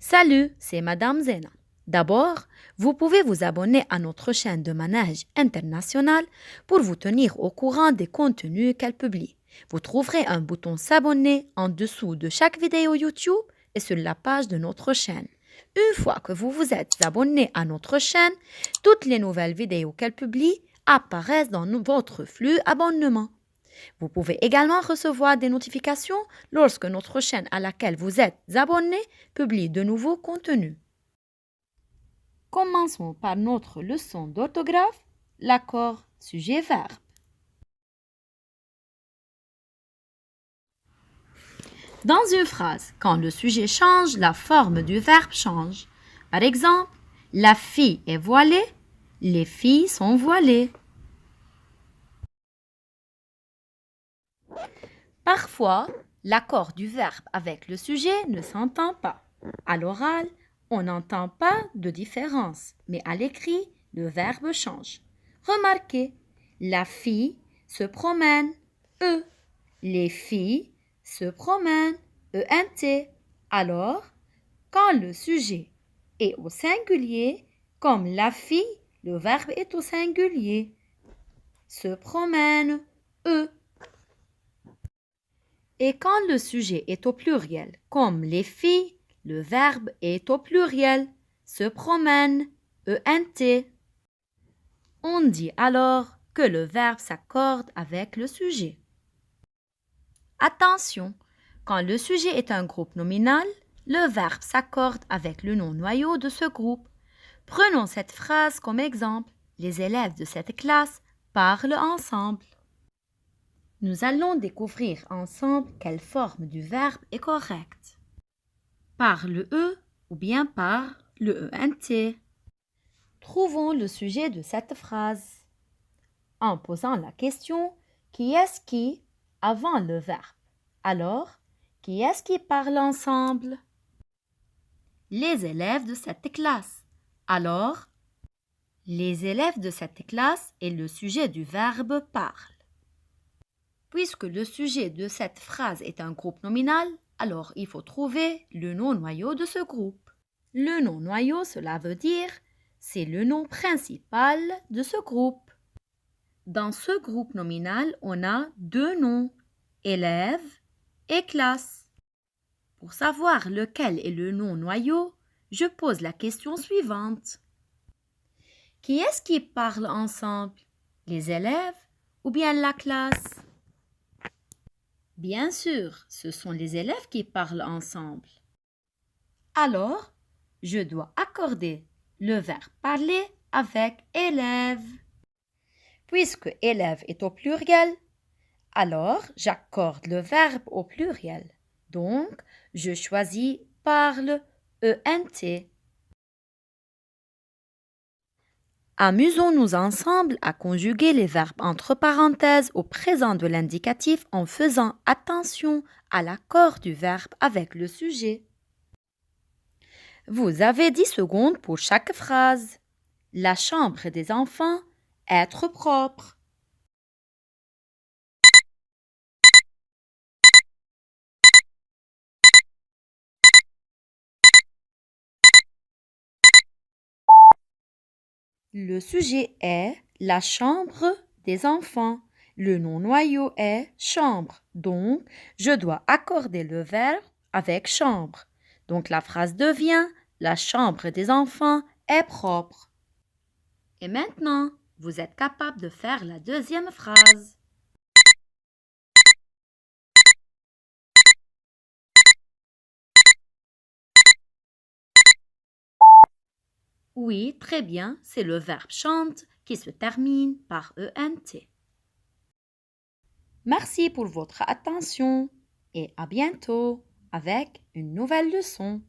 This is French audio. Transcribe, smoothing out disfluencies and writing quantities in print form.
Salut, c'est Madame Zena. D'abord, vous pouvez vous abonner à notre chaîne de manège international pour vous tenir au courant des contenus qu'elle publie. Vous trouverez un bouton s'abonner en dessous de chaque vidéo YouTube et sur la page de notre chaîne. Une fois que vous vous êtes abonné à notre chaîne, toutes les nouvelles vidéos qu'elle publie apparaissent dans votre flux abonnement. Vous pouvez également recevoir des notifications lorsque notre chaîne à laquelle vous êtes abonné publie de nouveaux contenus. Commençons par notre leçon d'orthographe, l'accord sujet-verbe. Dans une phrase, quand le sujet change, la forme du verbe change. Par exemple, la fille est voilée, les filles sont voilées. Parfois, l'accord du verbe avec le sujet ne s'entend pas. À l'oral, on n'entend pas de différence, mais à l'écrit, le verbe change. Remarquez, la fille se promène, E. Les filles se promènent, ENT. Alors, quand le sujet est au singulier, comme la fille, le verbe est au singulier. Se promène, E. Et quand le sujet est au pluriel, comme les filles, le verbe est au pluriel, se promène, ENT. On dit alors que le verbe s'accorde avec le sujet. Attention, quand le sujet est un groupe nominal, le verbe s'accorde avec le nom noyau de ce groupe. Prenons cette phrase comme exemple. Les élèves de cette classe parlent ensemble. Nous allons découvrir ensemble quelle forme du verbe est correcte. Par le E ou bien par le ENT. Trouvons le sujet de cette phrase en posant la question « Qui est-ce qui ?» avant le verbe. Alors, qui est-ce qui parle ensemble? Les élèves de cette classe. Alors, les élèves de cette classe est le sujet du verbe parle. Puisque le sujet de cette phrase est un groupe nominal, alors il faut trouver le nom noyau de ce groupe. Le nom noyau, cela veut dire c'est le nom principal de ce groupe. Dans ce groupe nominal, on a deux noms, élève et classe. Pour savoir lequel est le nom noyau, je pose la question suivante. Qui est-ce qui parle ensemble? Les élèves ou bien la classe? Bien sûr, ce sont les élèves qui parlent ensemble. Alors, je dois accorder le verbe parler avec élève. Puisque élève est au pluriel, alors j'accorde le verbe au pluriel. Donc, je choisis parle, ENT. Amusons-nous ensemble à conjuguer les verbes entre parenthèses au présent de l'indicatif en faisant attention à l'accord du verbe avec le sujet. Vous avez 10 secondes pour chaque phrase. La chambre des enfants, être propre. Le sujet est la chambre des enfants. Le nom noyau est chambre. Donc, je dois accorder le verbe avec chambre. Donc, la phrase devient la chambre des enfants est propre. Et maintenant, vous êtes capable de faire la deuxième phrase. Oui, très bien, c'est le verbe chante qui se termine par ENT. Merci pour votre attention et à bientôt avec une nouvelle leçon.